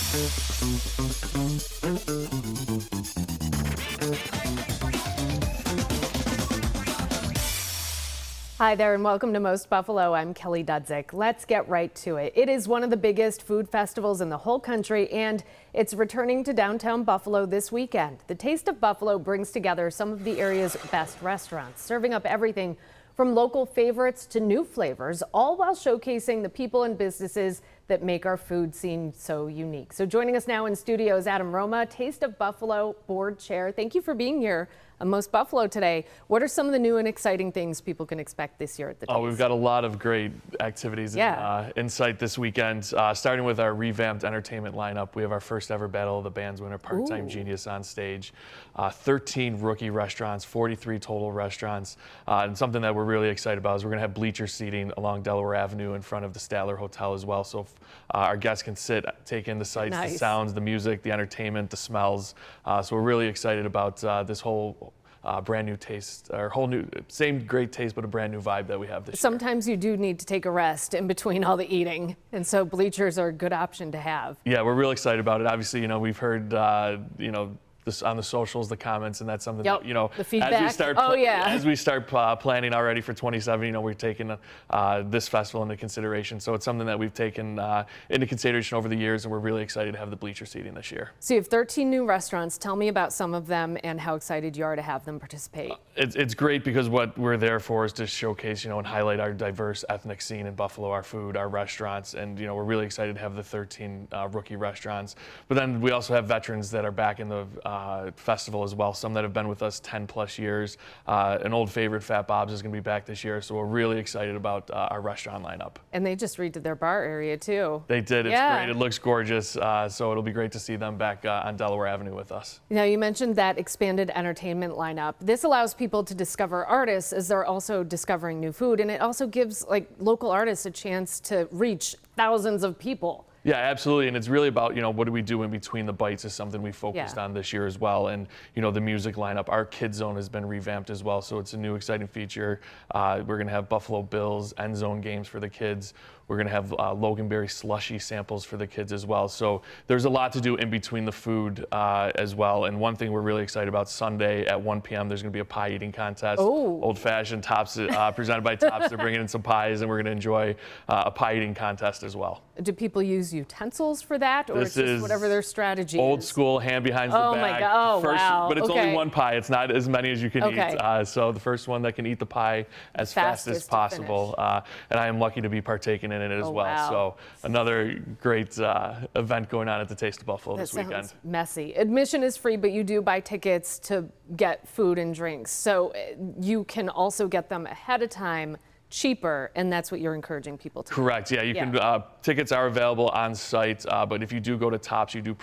Hi there and welcome to Most Buffalo. I'm Kelly Dudzik. Let's get right to it. It is one of the biggest food festivals in the whole country and it's returning to downtown Buffalo this weekend. The Taste of Buffalo brings together some of the area's best restaurants, serving up everything from local favorites to new flavors, all while showcasing the people and businesses that make our food scene so unique. So joining us now in studio is Adam Roma, Taste of Buffalo board chair. Thank you for being here on Most Buffalo today. What are some of the new and exciting things people can expect this year at the Taste? Oh, we've got a lot of great activities in sight this weekend. Starting with our revamped entertainment lineup, we have our first ever Battle of the Bands winner, Part-Time Genius, on stage. 13 rookie restaurants, 43 total restaurants. And something that we're really excited about is we're going to have bleacher seating along Delaware Avenue in front of the Statler Hotel as well. So our guests can sit, take in the sights, the sounds, the music, the entertainment, the smells. So we're really excited about this whole brand new taste, or whole new, same great taste, but a brand new vibe that we have this year. Sometimes you do need to take a rest in between all the eating, and so bleachers are a good option to have. Yeah, we're really excited about it. Obviously, you know, we've heard, you know, this on the socials, the comments, and that's something that, you know, the feedback. As we start planning already for 27, you know, we're taking this festival into consideration. So it's something that we've taken into consideration over the years, and we're really excited to have the bleacher seating this year. So you have 13 new restaurants. Tell me about some of them and how excited you are to have them participate. It's great because what we're there for is to showcase, you know, and highlight our diverse ethnic scene in Buffalo, our food, our restaurants, and, you know, we're really excited to have the 13 rookie restaurants. But then we also have veterans that are back in the festival as well, some that have been with us 10 plus years. An old favorite, Fat Bob's, is going to be back this year, so we're really excited about our restaurant lineup. And they just redid their bar area too. They did. It's great. It looks gorgeous, so it'll be great to see them back on Delaware Avenue with us. Now, you mentioned that expanded entertainment lineup. This allows people to discover artists as they're also discovering new food, and it also gives local artists a chance to reach thousands of people. Yeah, absolutely, and it's really about, you know, what do we do in between the bites is something we focused on this year as well, and, you know, the music lineup. Our Kids Zone has been revamped as well, so it's a new exciting feature. We're going to have Buffalo Bills end zone games for the kids. We're going to have Loganberry slushy samples for the kids as well. So there's a lot to do in between the food as well. And one thing we're really excited about, Sunday at 1 p.m., there's going to be a pie eating contest. Old-fashioned Tops, presented by Tops. They're bringing in some pies, and we're going to enjoy a pie eating contest as well. Do people use utensils for that, or it's just whatever their strategy old is? School, hand behind the back. Oh my God! Wow. But it's only one pie. It's not as many as you can eat. So the first one that can eat the pie as fast as possible. And I am lucky to be partaking in it as well. Wow. So another great event going on at the Taste of Buffalo this weekend. Sounds messy. Admission is free, but you do buy tickets to get food and drinks. So you can also get them ahead of time, cheaper, and that's what you're encouraging people to do. Correct. Yeah, you can. Tickets are available on site, but if you do go to Tops, you do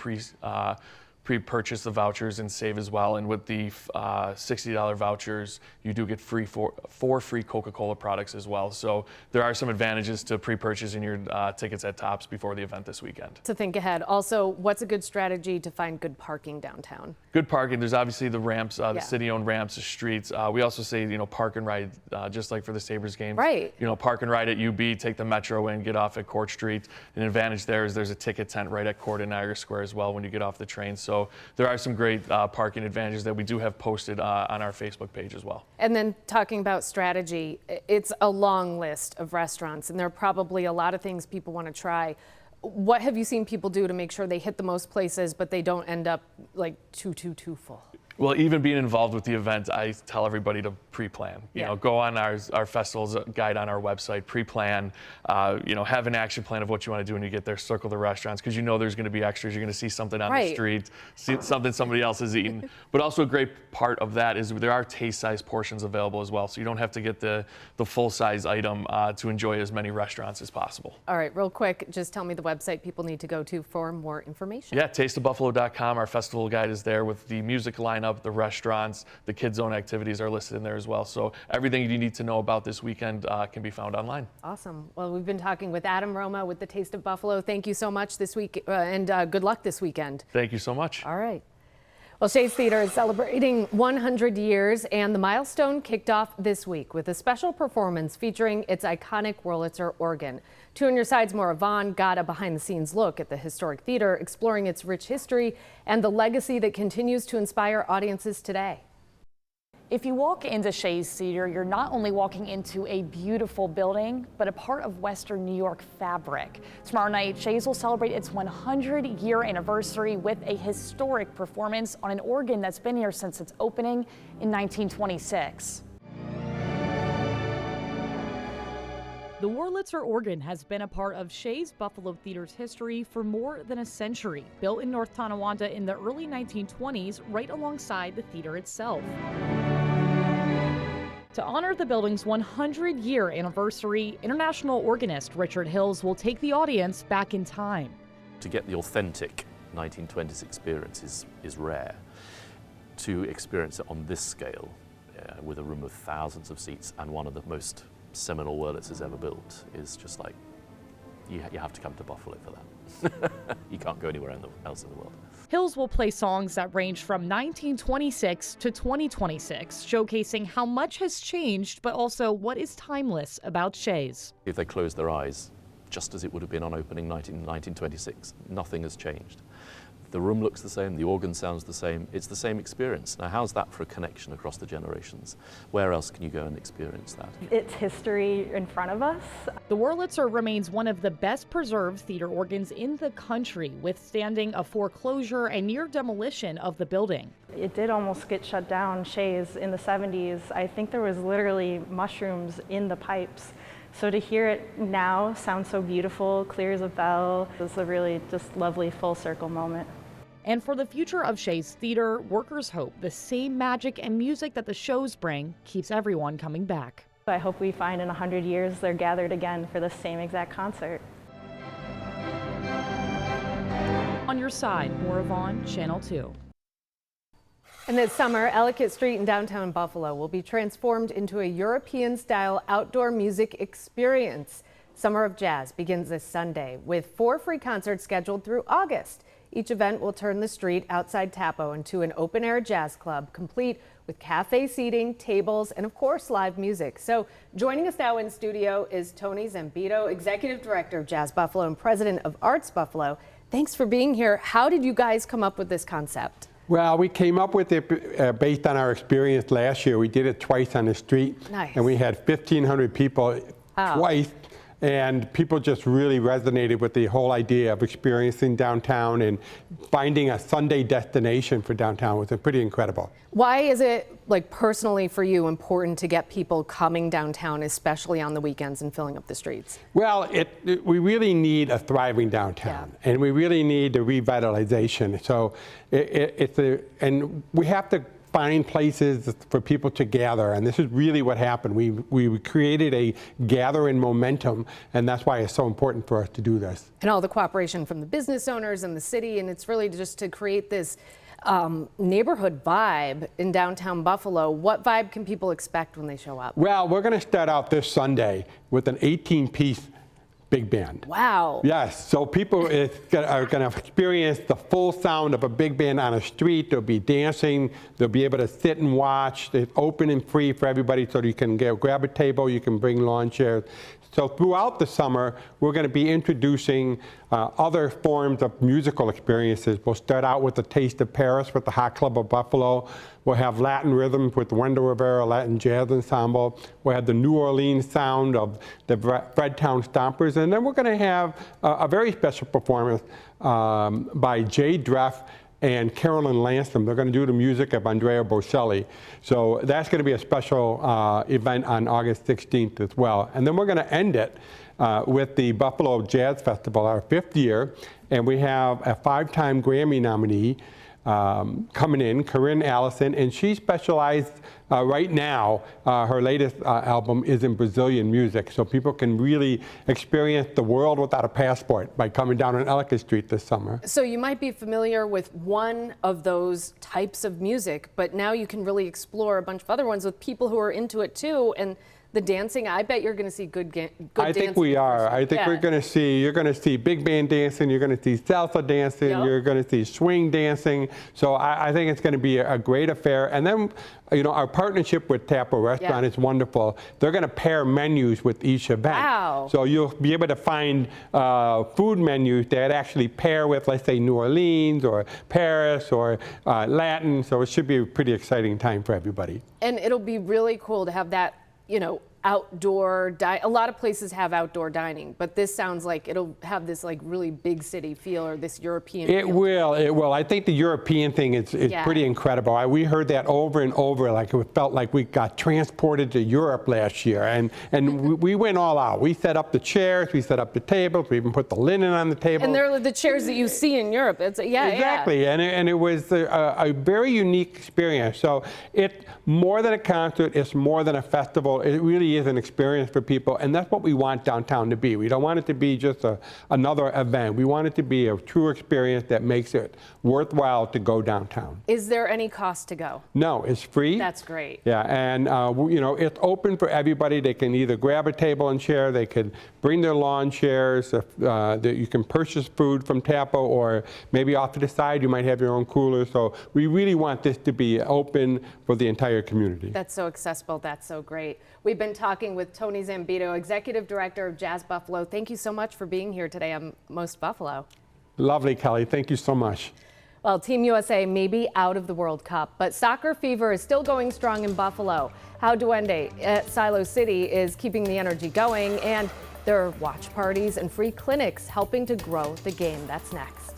pre-purchase the vouchers and save as well. And with the $60 vouchers, you do get four free Coca-Cola products as well. So there are some advantages to pre-purchasing your tickets at Tops before the event this weekend. To think ahead. Also, what's a good strategy to find good parking downtown? Good parking. There's obviously the ramps, the city-owned ramps, the streets. We also say, you know, park and ride, just like for the Sabres game. Right. You know, park and ride at UB, take the Metro in, get off at Court Street. An advantage there is there's a ticket tent right at Court and Niagara Square as well when you get off the train. So there are some great parking advantages that we do have posted on our Facebook page as well. And then talking about strategy, it's a long list of restaurants, and there are probably a lot of things people want to try. What have you seen people do to make sure they hit the most places, but they don't end up like too full? Well, even being involved with the event, I tell everybody to pre-plan. You know, go on our festival's guide on our website, pre-plan, you know, have an action plan of what you want to do when you get there, circle the restaurants, because you know there's going to be extras. You're going to see something on the street, see something somebody else is eating. But also a great part of that is there are taste-size portions available as well, so you don't have to get the full-size item to enjoy as many restaurants as possible. All right, real quick, just tell me the website people need to go to for more information. Yeah, tasteofbuffalo.com. Our festival guide is there with the music lineup, the restaurants, the Kids Zone activities are listed in there as well. So everything you need to know about this weekend can be found online. Awesome. Well, we've been talking with Adam Roma with the Taste of Buffalo. Thank you so much this week, and good luck this weekend. Thank you so much. All right. Well, Shays Theater is celebrating 100 years, and the milestone kicked off this week with a special performance featuring its iconic Wurlitzer organ. Two on your side's Maura Vaughn got a behind-the-scenes look at the historic theater, exploring its rich history and the legacy that continues to inspire audiences today. If you walk into Shays Theater, you're not only walking into a beautiful building, but a part of Western New York fabric. Tomorrow night, Shays will celebrate its 100-year anniversary with a historic performance on an organ that's been here since its opening in 1926. The Wurlitzer organ has been a part of Shays Buffalo Theater's history for more than a century. Built in North Tonawanda in the early 1920s, right alongside the theater itself. To honor the building's 100-year anniversary, international organist Richard Hills will take the audience back in time. To get the authentic 1920s experience is rare. To experience it on this scale, with a room of thousands of seats and one of the most seminal Wurlitzers ever built, is just like, you have to come to Buffalo for that. You can't go anywhere else in the world. Hills will play songs that range from 1926 to 2026, showcasing how much has changed, but also what is timeless about Shays. If they close their eyes, just as it would have been on opening 1926, nothing has changed. The room looks the same, the organ sounds the same, it's the same experience. Now, how's that for a connection across the generations? Where else can you go and experience that? It's history in front of us. The Wurlitzer remains one of the best preserved theater organs in the country, withstanding a foreclosure and near demolition of the building. It did almost get shut down, Shays, in the 70s. I think there was literally mushrooms in the pipes. So to hear it now sound so beautiful, clear as a bell, is a really just lovely full circle moment. And for the future of Shays Theater, workers hope the same magic and music that the shows bring keeps everyone coming back. I hope we find in 100 years they're gathered again for the same exact concert. On your side, Maura Vaughn, Channel 2. And this summer, Ellicott Street in downtown Buffalo will be transformed into a European-style outdoor music experience. Summer of Jazz begins this Sunday with 4 free concerts scheduled through August. Each event will turn the street outside Tapo into an open-air jazz club, complete with cafe seating, tables, and of course, live music. So joining us now in studio is Tony Zambito, Executive Director of Jazz Buffalo and President of Arts Buffalo. Thanks for being here. How did you guys come up with this concept? Well, we came up with it based on our experience last year. We did it twice on the street. Nice. And we had 1,500 people twice. And people just really resonated with the whole idea of experiencing downtown and finding a Sunday destination for downtown. Was pretty incredible. Why is it, like, personally for you important to get people coming downtown, especially on the weekends, and filling up the streets? Well, we really need a thriving downtown, and we really need the revitalization. So and we have to find places for people to gather, and this is really what happened. We created a gathering momentum, and that's why it's so important for us to do this. And all the cooperation from the business owners and the city, and it's really just to create this neighborhood vibe in downtown Buffalo. What vibe can people expect when they show up? Well, we're going to start out this Sunday with an 18-piece big band. Wow. Yes, so people are going to experience the full sound of a big band on a street. They'll be dancing. They'll be able to sit and watch. It's open and free for everybody, so you can grab a table. You can bring lawn chairs. So throughout the summer, we're going to be introducing other forms of musical experiences. We'll start out with the Taste of Paris with the Hot Club of Buffalo. We'll have Latin rhythms with the Wendell Rivera Latin Jazz Ensemble. We'll have the New Orleans sound of the Fredtown Stompers. And then we're going to have a very special performance by Jay Dreff and Carolyn Lansome. They're going to do the music of Andrea Bocelli. So that's going to be a special event on August 16th as well. And then we're going to end it with the Buffalo Jazz Festival, our 5th year. And we have a 5-time Grammy nominee coming in, Corinne Allison, and she specialized right now, her latest album is in Brazilian music, so people can really experience the world without a passport by coming down on Ellicott Street this summer. So you might be familiar with one of those types of music, but now you can really explore a bunch of other ones with people who are into it too, and the dancing, I bet you're going to see good dancing. I think we are. I think you're going to see big band dancing, you're going to see salsa dancing, you're going to see swing dancing. So I think it's going to be a great affair. And then, you know, our partnership with Tapo Restaurant is wonderful. They're going to pair menus with each event. Wow. So you'll be able to find food menus that actually pair with, let's say, New Orleans or Paris or Latin. So it should be a pretty exciting time for everybody. And it'll be really cool to have that, you know, outdoor a lot of places have outdoor dining, but this sounds like it'll have this like really big city feel, or this European feel. It will. I think the European thing is pretty incredible. We heard that over and over, like it felt like we got transported to Europe last year, and we went all out. We set up the chairs, we set up the tables, we even put the linen on the table. And they're the chairs that you see in Europe. It's exactly. And it was a very unique experience. So it's more than a concert, it's more than a festival. It really is an experience for people, and that's what we want downtown to be. We don't want it to be just another event. We want it to be a true experience that makes it worthwhile to go downtown. Is there any cost to go? No, it's free. That's great. Yeah, and you know, it's open for everybody. They can either grab a table and chair, they could bring their lawn chairs, you can purchase food from Tapo, or maybe off to the side you might have your own cooler. So we really want this to be open for the entire community. That's so accessible. That's so great. We've been talking with Tony Zambito, Executive Director of Jazz Buffalo. Thank you so much for being here today on Most Buffalo. Lovely, Kelly. Thank you so much. Well, Team USA may be out of the World Cup, but soccer fever is still going strong in Buffalo. How Duende at Silo City is keeping the energy going, and there are watch parties and free clinics helping to grow the game. That's next.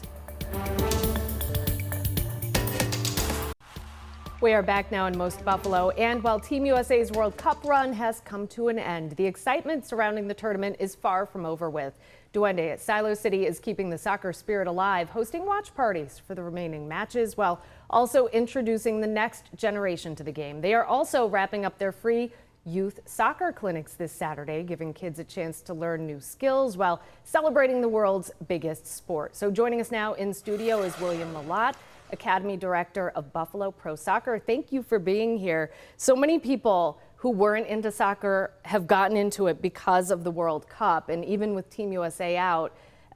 We are back now in Most Buffalo, and while Team USA's World Cup run has come to an end, the excitement surrounding the tournament is far from over with. Duende at Silo City is keeping the soccer spirit alive, hosting watch parties for the remaining matches, while also introducing the next generation to the game. They are also wrapping up their free youth soccer clinics this Saturday, giving kids a chance to learn new skills while celebrating the world's biggest sport. So joining us now in studio is William Malott, Academy Director of Buffalo Pro Soccer. Thank you for being here. So many people who weren't into soccer have gotten into it because of the World Cup, and even with Team USA out,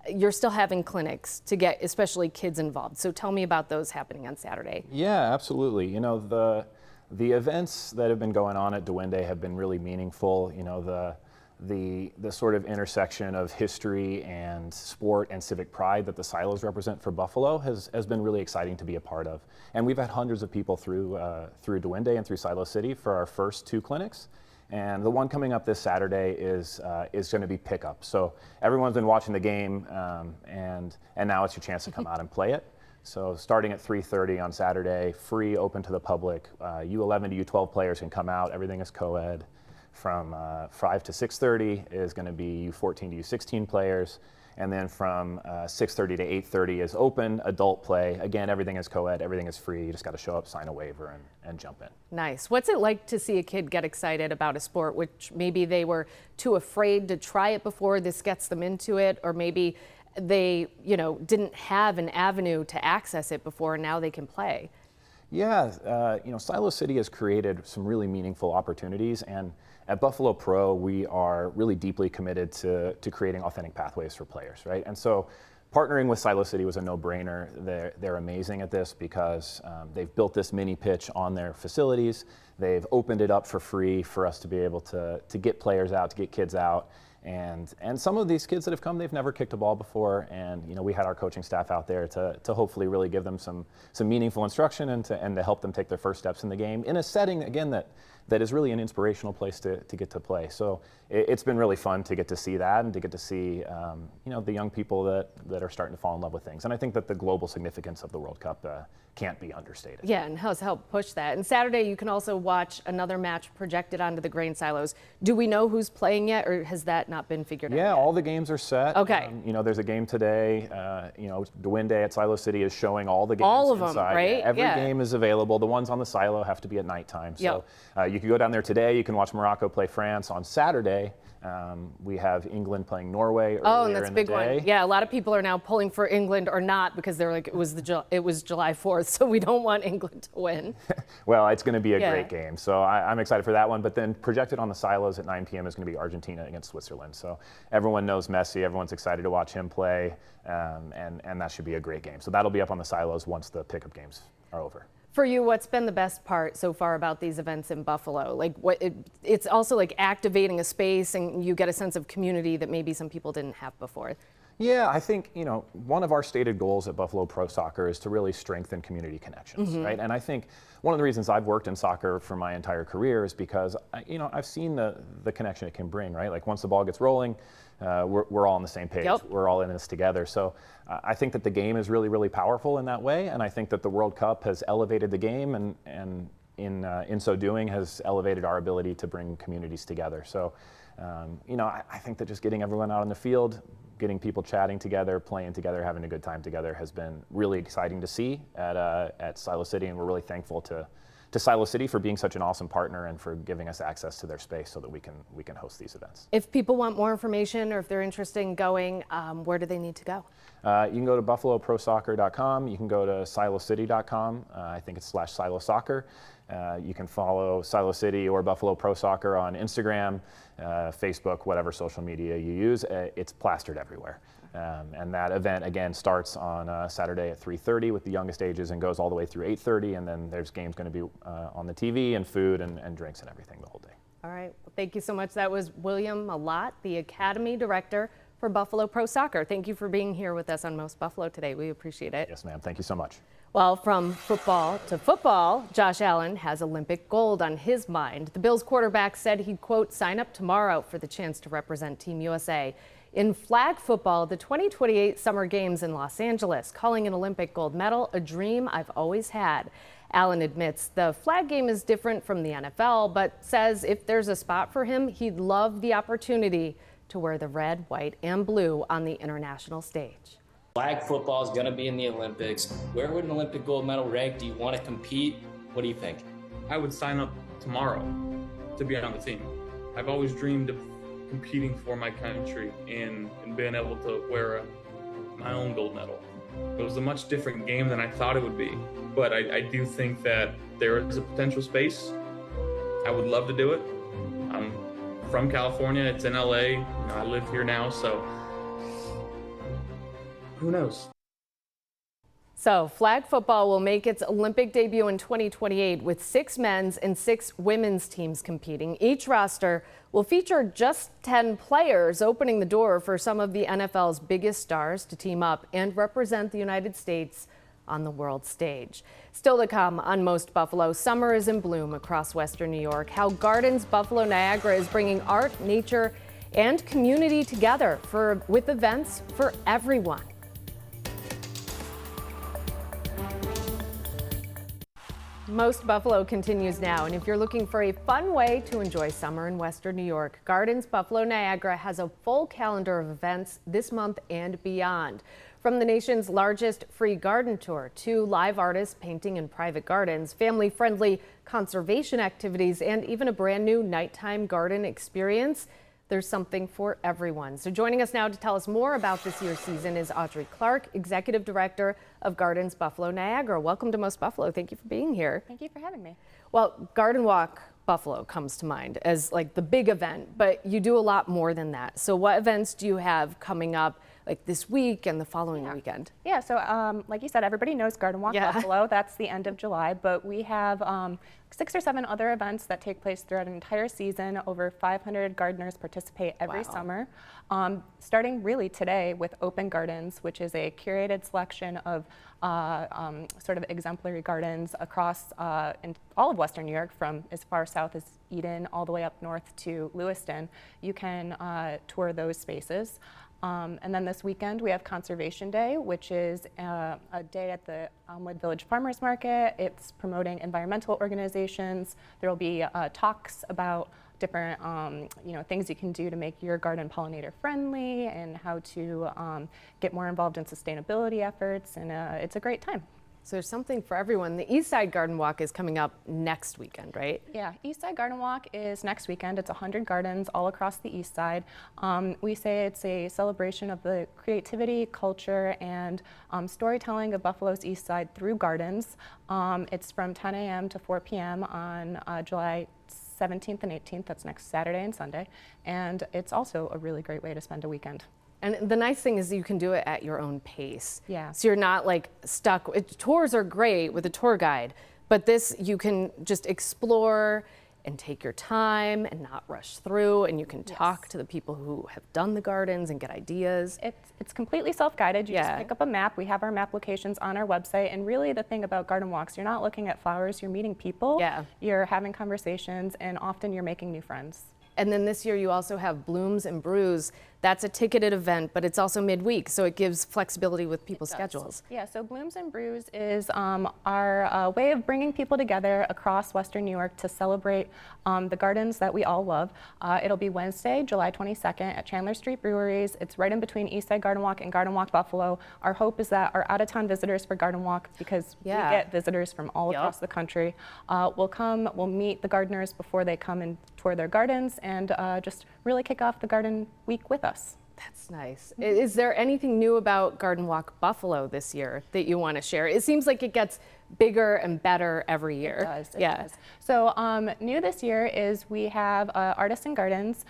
you're still having clinics to get especially kids involved. So tell me about those happening on Saturday. Yeah, absolutely. You know, the events that have been going on at Duende have been really meaningful. You know, the sort of intersection of history and sport and civic pride that the silos represent for Buffalo has been really exciting to be a part of. And we've had hundreds of people through Duende and through Silo City for our first two clinics. And the one coming up this Saturday is going to be pickup. So everyone's been watching the game, and now it's your chance to come out and play it. So starting at 3:30 on Saturday, free, open to the public. U11 to U12 players can come out. Everything is co-ed. From 5 to 6:30 is going to be U14 to U16 players. And then from 6:30 to 8:30 is open adult play. Again, everything is co-ed, everything is free. You just got to show up, sign a waiver, and jump in. Nice. What's it like to see a kid get excited about a sport which maybe they were too afraid to try it before? This gets them into it, or maybe they, you know, didn't have an avenue to access it before, and now they can play. Yeah, you know, Silo City has created some really meaningful opportunities, and at Buffalo Pro, we are really deeply committed to creating authentic pathways for players, right? And so partnering with Silo City was a no-brainer. They're amazing at this because they've built this mini pitch on their facilities. They've opened it up for free for us to be able to get players out, to get kids out. And some of these kids that have come, they've never kicked a ball before, and you know, we had our coaching staff out there to hopefully really give them some meaningful instruction and to help them take their first steps in the game in a setting, again, that is really an inspirational place to get to play. So it's been really fun to get to see that and to get to see you know, the young people that are starting to fall in love with things. And I think that the global significance of the World Cup can't be understated. Yeah, and has helped push that. And Saturday, you can also watch another match projected onto the grain silos. Do we know who's playing yet, or has that not been figured out Yeah, yet? all the games are set. Okay. You know, there's a game today. You know, Duende at Silo City is showing all the games All of them, inside. right? Yeah, every Yeah. game is available. The ones on the silo have to be at nighttime. So Yep. you can go down there today. You can watch Morocco play France on Saturday. We have England playing Norway earlier Oh, and that's a in big the day. one. Yeah, a lot of people are now pulling for England or not because they're like, it was July 4th, so we don't want England to win. Well, it's going to be a Yeah. great game. So I'm excited for that one. But then projected on the silos at 9 p.m. is going to be Argentina against Switzerland. So everyone knows Messi. Everyone's excited to watch him play. And that should be a great game. So that'll be up on the silos once the pickup games are over. For you, what's been the best part so far about these events in Buffalo? Like, it's also like activating a space, and you get a sense of community that maybe some people didn't have before. Yeah, I think, you know, one of our stated goals at Buffalo Pro Soccer is to really strengthen community connections, right? And I think one of the reasons I've worked in soccer for my entire career is because, you know, I've seen the connection it can bring, right? Like once the ball gets rolling, we're all on the same page. Yep. We're all in this together. So I think that the game is really, really powerful in that way. And I think that the World Cup has elevated the game and in so doing has elevated our ability to bring communities together. So, you know, I think that just getting everyone out on the field, getting people chatting together, playing together, having a good time together has been really exciting to see at Silo City, and we're really thankful to Silo City for being such an awesome partner and for giving us access to their space so that we can host these events. If people want more information or if they're interested in going, where do they need to go? You can go to buffaloprosoccer.com. You can go to silocity.com. I think it's /silosoccer. You can follow Silo City or Buffalo Pro Soccer on Instagram, Facebook, whatever social media you use. It's plastered everywhere. And that event, again, starts on Saturday at 3:30 with the youngest ages and goes all the way through 8:30. And then there's games going to be on the TV and food and drinks and everything the whole day. All right. Well, thank you so much. That was William Malott, the Academy Director for Buffalo Pro Soccer. Thank you for being here with us on Most Buffalo today. We appreciate it. Yes, ma'am. Thank you so much. Well, from football to football, Josh Allen has Olympic gold on his mind. The Bills quarterback said he'd, quote, sign up tomorrow for the chance to represent Team USA in flag football, the 2028 Summer Games in Los Angeles, calling an Olympic gold medal a dream I've always had. Allen admits the flag game is different from the NFL, but says if there's a spot for him, he'd love the opportunity to wear the red, white, and blue on the international stage. Flag football is going to be in the Olympics. Where would an Olympic gold medal rank? Do you want to compete? What do you think? I would sign up tomorrow to be on the team. I've always dreamed of competing for my country and being able to wear my own gold medal. It was a much different game than I thought it would be, but I do think that there is a potential space. I would love to do it. I'm from California. It's in LA. You know, I live here now, so who knows? So flag football will make its Olympic debut in 2028 with 6 men's and 6 women's teams competing. Each roster will feature just 10 players, opening the door for some of the NFL's biggest stars to team up and represent the United States on the world stage. Still to come on Most Buffalo, summer is in bloom across Western New York. How Gardens Buffalo Niagara is bringing art, nature, and community together with events for everyone. Most Buffalo continues now, and if you're looking for a fun way to enjoy summer in Western New York, Gardens Buffalo Niagara has a full calendar of events this month and beyond. From the nation's largest free garden tour to live artists painting in private gardens, family-friendly conservation activities, and even a brand new nighttime garden experience, there's something for everyone. So joining us now to tell us more about this year's season is Audrey Clark, Executive Director of Gardens Buffalo Niagara. Welcome to Most Buffalo. Thank you for being here. Thank you for having me. Well, Garden Walk Buffalo comes to mind as like the big event, but you do a lot more than that. So what events do you have coming up like this week and the following weekend? Yeah, so like you said, everybody knows Garden Walk Buffalo. That's the end of July, but we have 6 or 7 other events that take place throughout an entire season. Over 500 gardeners participate every summer. Starting really today with Open Gardens, which is a curated selection of sort of exemplary gardens across in all of Western New York, from as far south as Eden all the way up north to Lewiston. You can tour those spaces. And then this weekend we have Conservation Day, which is a day at the Elmwood Village Farmers Market. It's promoting environmental organizations. There will be talks about different things you can do to make your garden pollinator friendly and how to get more involved in sustainability efforts, and it's a great time. So there's something for everyone. The East Side Garden Walk is coming up next weekend, right? Yeah, East Side Garden Walk is next weekend. It's 100 gardens all across the East Side. We say it's a celebration of the creativity, culture, and storytelling of Buffalo's East Side through gardens. It's from 10 a.m. to 4 p.m. on July 17th and 18th. That's next Saturday and Sunday. And it's also a really great way to spend a weekend. And the nice thing is you can do it at your own pace. Yeah. So you're not like stuck. Tours are great with a tour guide, but this you can just explore and take your time and not rush through, and you can talk to the people who have done the gardens and get ideas. It's completely self-guided. You just pick up a map. We have our map locations on our website, and really the thing about garden walks, you're not looking at flowers, you're meeting people. Yeah. You're having conversations, and often you're making new friends. And then this year you also have Blooms and Brews. That's a ticketed event, but it's also midweek, so it gives flexibility with people's schedules. Yeah, so Blooms and Brews is our way of bringing people together across Western New York to celebrate the gardens that we all love. It'll be Wednesday, July 22nd at Chandler Street Breweries. It's right in between East Side Garden Walk and Garden Walk Buffalo. Our hope is that our out-of-town visitors for Garden Walk, because we get visitors from all across the country, will come, we'll meet the gardeners before they come and tour their gardens, and just really kick off the garden week with us. That's nice. Is there anything new about Garden Walk Buffalo this year that you want to share? It seems like it gets bigger and better every year. It does. It does. So new this year is we have Artists and Gardens,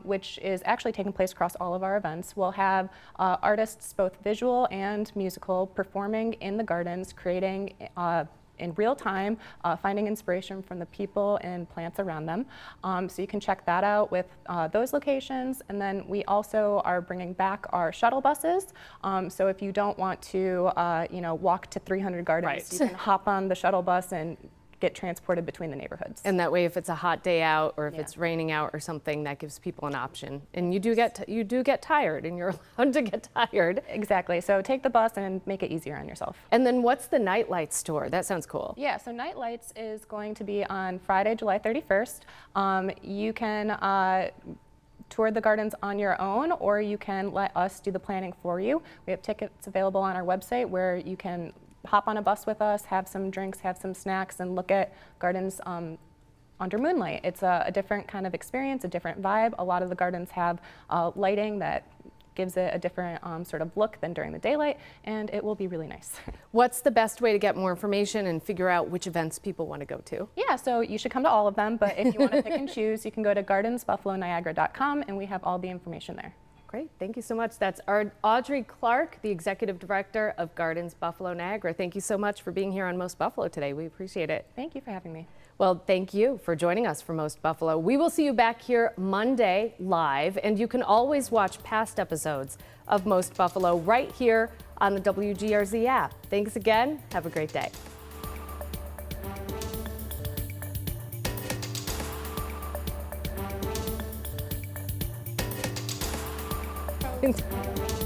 which is actually taking place across all of our events. We'll have artists, both visual and musical, performing in the gardens, creating in real time, finding inspiration from the people and plants around them. So you can check that out with those locations. And then we also are bringing back our shuttle buses. So if you don't want to, walk to 300 gardens, you can hop on the shuttle bus and get transported between the neighborhoods. And that way, if it's a hot day out or if it's raining out or something, that gives people an option. And you do get tired, and you're allowed to get tired. Exactly. So take the bus and make it easier on yourself. And then what's the Night Lights tour? That sounds cool. Yeah. So Night Lights is going to be on Friday, July 31st. You can tour the gardens on your own, or you can let us do the planning for you. We have tickets available on our website where you can hop on a bus with us, have some drinks, have some snacks, and look at gardens under moonlight. It's a different kind of experience, a different vibe. A lot of the gardens have lighting that gives it a different sort of look than during the daylight, and it will be really nice. What's the best way to get more information and figure out which events people want to go to? Yeah, so you should come to all of them, but if you want to pick and choose, you can go to gardensbuffaloniagara.com, and we have all the information there. Great, thank you so much. That's Audrey Clark, the Executive Director of Gardens Buffalo Niagara. Thank you so much for being here on Most Buffalo today. We appreciate it. Thank you for having me. Well, thank you for joining us for Most Buffalo. We will see you back here Monday live, and you can always watch past episodes of Most Buffalo right here on the WGRZ app. Thanks again. Have a great day. Thanks.